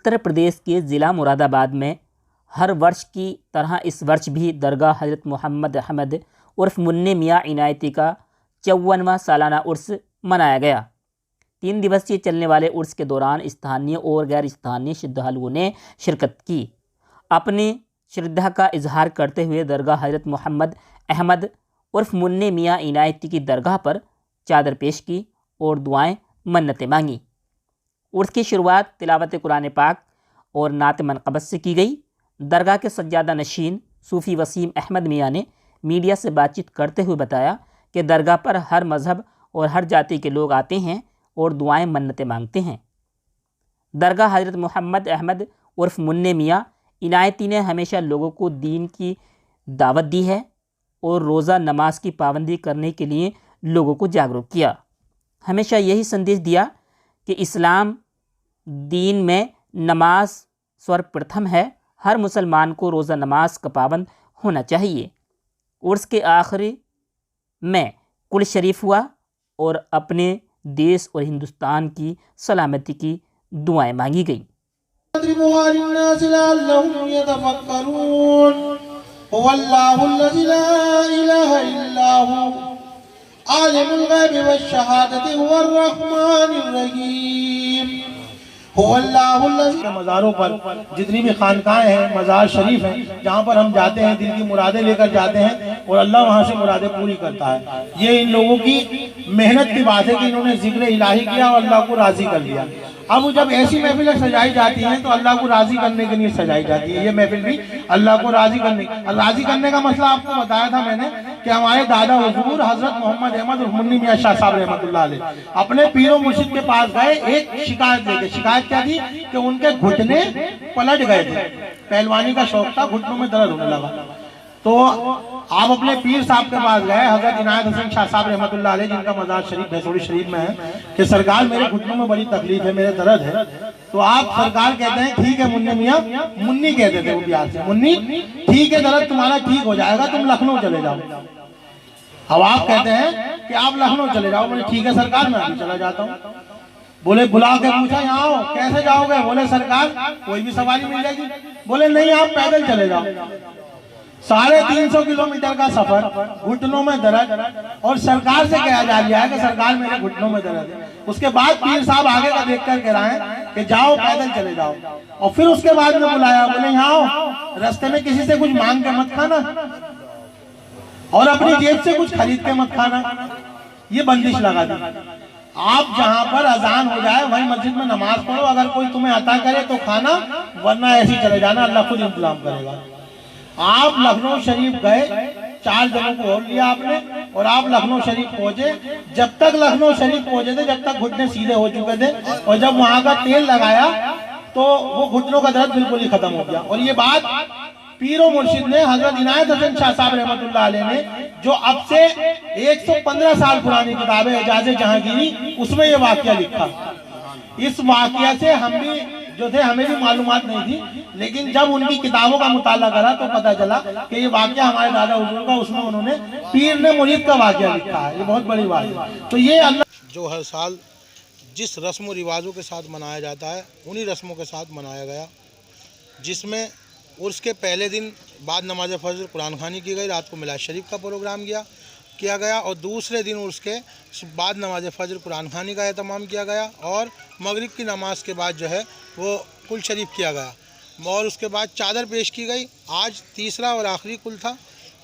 उत्तर प्रदेश के ज़िला मुरादाबाद में हर वर्ष की तरह इस वर्ष भी दरगाह हज़रत मोहम्मद अहमद उर्फ मुन्ने मियाँ इनायती का 54वां सालाना उर्स मनाया गया। 3 दिवसीय चलने वाले उर्स के दौरान स्थानीय और गैर स्थानीय श्रद्धालुओं ने शिरकत की। अपनी श्रद्धा का इजहार करते हुए दरगाह हज़रत मोहम्मद अहमद उर्फ मुन्ने मियाँ इनायती की दरगाह पर चादर पेश की और दुआएं मन्नतें मांगी। उर्स की शुरुआत तिलावत कुरान पाक और नात मनक़बत से की गई। दरगाह के सज्जादा नशीन सूफ़ी वसीम अहमद मियाँ ने मीडिया से बातचीत करते हुए बताया कि दरगाह पर हर मज़हब और हर जाति के लोग आते हैं और दुआएं मन्नतें मांगते हैं। दरगाह हज़रत मोहम्मद अहमद उर्फ मुन्ने मियाँ इनायती ने हमेशा लोगों को दीन की दावत दी है और रोज़ा नमाज की पाबंदी करने के लिए लोगों को जागरूक किया। हमेशा यही संदेश दिया कि इस्लाम दीन में नमाज सर्वप्रथम है। हर मुसलमान को रोज़ा नमाज का पाबंद होना चाहिए। उर्स के आखिरी में कुल शरीफ हुआ और अपने देश और हिंदुस्तान की सलामती की दुआएं मांगी गई। मज़ारों पर जितनी भी खानकाएं हैं, मज़ार शरीफ हैं, जहाँ पर हम जाते हैं दिल की मुरादें लेकर जाते हैं और अल्लाह वहाँ से मुरादें पूरी करता है। ये इन लोगों की मेहनत की बात है कि इन्होंने जिक्र इलाही किया और अल्लाह को राज़ी कर लिया। अब जब ऐसी महफिलें सजाई जाती हैं तो अल्लाह को राज़ी करने के लिए सजाई जाती है। ये महफिल भी अल्लाह को राज़ी करने का मसला आपको बताया था मैंने कि हमारे दादा हुजूर हज़रत मोहम्मद अहमद उर्फ मुन्नी मियाँ शाह साहब रहमतुल्लाह अलैह अपने पीरो मुर्शिद के पास गए एक शिकायत लेके। शिकायत क्या थी कि उनके घुटने पलट गए थे, पहलवानी का शौक था, घुटनों में दर्द होने लगा। तो आप अपने पीर साहब के पास गए हज़रत इनायत हसन शाह साहब रहमतुल्लाह अलैह, जिनका मज़ार शरीफ भैंसोड़ी शरीफ में है, कि सरकार मेरे घुटनों में बड़ी तकलीफ है, मेरे दर्द है। तो आप सरकार कहते हैं ठीक है मुन्ने मियाँ, मुन्नी कहते थे वो प्यार से, मुन्नी ठीक है दर्द तुम्हारा ठीक हो जाएगा, तुम लखनऊ चले जाओ। अब आप कहते हैं कि आप लखनऊ चले जाओ। बोले ठीक है सरकार मैं अभी चला जाता हूँ। बोले बुला के पूछा यहाँ आओ, कैसे जाओगे? बोले सरकार कोई भी सवारी मिल जाएगी। बोले नहीं आप पैदल चले जाओ। 350 किलोमीटर का सफर, घुटनों में दर्द, और सरकार से कहा जा रहा है कि सरकार मेरे घुटनों में दर्द है। उसके बाद पीर साहब आगे का देख कर कह रहे हैं कि जाओ पैदल चले जाओ। और फिर उसके बाद में बुलाया, बोले यहाँ आओ, रास्ते में किसी से कुछ मांग के मत खाना और अपनी जेब से कुछ खरीद के मत खाना। ये बंदिश लगा दी। आप जहाँ पर अजान हो जाए वहीं मस्जिद में नमाज पढ़ो, अगर कोई तुम्हें अता करे तो खाना, वरना ऐसे ही चले जाना, अल्लाह खुद इंतजाम करेगा। आप लखनऊ शरीफ गए, 4 जनों को और लिया आपने और आप लखनऊ शरीफ पहुंचे। जब तक लखनऊ शरीफ पहुंचे थे जब तक घुटने सीधे हो चुके थे, और जब वहां का तेल लगाया तो वो घुटनों का दर्द बिल्कुल ही खत्म हो गया। और ये बात पीरो मुर्शिद ने हजरत इनायत हसन शाह साहब रहमतुल्लाह अलैह ने, जो अब से 115 साल पुरानी किताब है एजाज़े जहांगीरी, उसमें ये वाकया लिखा। इस वाकया से हम भी जो थे हमें भी मालूमात नहीं थी, लेकिन जब उनकी किताबों का मुताला करा तो पता चला कि ये वाकया हमारे दादा हुजूर का, उसमें उन्होंने पीर ने मुरीद का वाकया लिखा है। ये बहुत बड़ी बात है। तो ये अल्लाह जो हर साल जिस रस्म व रिवाजों के साथ मनाया जाता है उन्हीं रस्मों के साथ मनाया गया, जिसमें उर्स के पहले दिन बाद नमाज फजर कुरान खानी की गई, रात को मिलाद शरीफ का प्रोग्राम किया गया और दूसरे दिन उर्स के बाद नमाज फजर कुरान खानी का एहतमाम किया गया और मगरिब की नमाज के बाद जो है वो कुल शरीफ किया गया और उसके बाद चादर पेश की गई। आज तीसरा और आखिरी कुल था।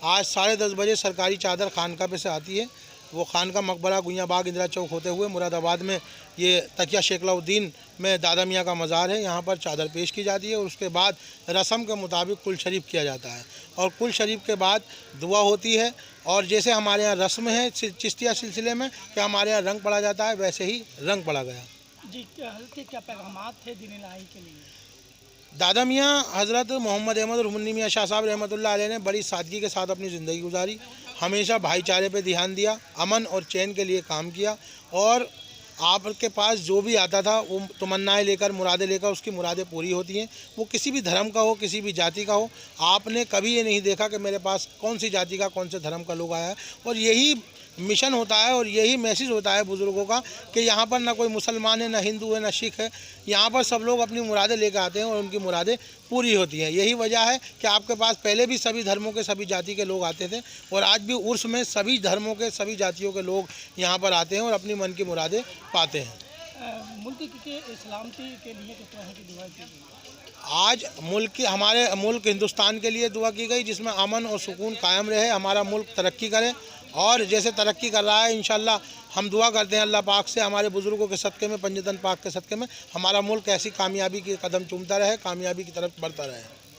आज 10:30 बजे सरकारी चादर खानका पे से आती है। वो खानका मकबरा गुइयाँ बाग इंदिरा चौक होते हुए मुरादाबाद में ये तकिया शेखलाउद्दीन में दादा मियाँ का मज़ार है, यहाँ पर चादर पेश की जाती है और उसके बाद रस्म के मुताबिक कुल शरीफ किया जाता है और कुल शरीफ के बाद दुआ होती है। और जैसे हमारे यहाँ रस्म है चिश्तिया सिलसिले में कि हमारे यहाँ रंग पड़ा जाता है, वैसे ही रंग पड़ा गया। जी क्या पैगामात थे दीन इलाही के लिए? दादा मियाँ हज़रत मोहम्मद अहमद और मुन्नी मियाँ शाह साहब रहमतुल्लाह अलैह ने बड़ी सादगी के साथ अपनी ज़िंदगी गुजारी। हमेशा भाईचारे पे ध्यान दिया, अमन और चैन के लिए काम किया और आपके पास जो भी आता था वो तमन्नाएं लेकर, मुरादें लेकर, उसकी मुरादें पूरी होती हैं। वो किसी भी धर्म का हो, किसी भी जाति का हो। आपने कभी ये नहीं देखा कि मेरे पास कौन सी जाति का, कौन से धर्म का लोग आया है। और यही मिशन होता है और यही मैसेज होता है बुज़ुर्गों का कि यहाँ पर ना कोई मुसलमान है, ना हिंदू है, ना सिख है। यहाँ पर सब लोग अपनी मुरादें लेकर आते हैं और उनकी मुरादें पूरी होती हैं। यही वजह है कि आपके पास पहले भी सभी धर्मों के, सभी जाति के लोग आते थे और आज भी उर्स में सभी धर्मों के, सभी जातियों के लोग यहाँ पर आते हैं और अपनी मन की मुरादें पाते हैं। मुल्क के सलामती के लिए किस तरह की दुआ की गई? आज हमारे मुल्क हिंदुस्तान के लिए दुआ की गई, जिसमें अमन और सुकून कायम रहे, हमारा मुल्क तरक्की करे और जैसे तरक्की कर रहा है इंशाल्लाह हम दुआ करते हैं अल्लाह पाक से हमारे बुज़ुर्गों के सदक़े में, पंजतन पाक के सदक़े में हमारा मुल्क ऐसी कामयाबी के कदम चूमता रहे, कामयाबी की तरफ बढ़ता रहे।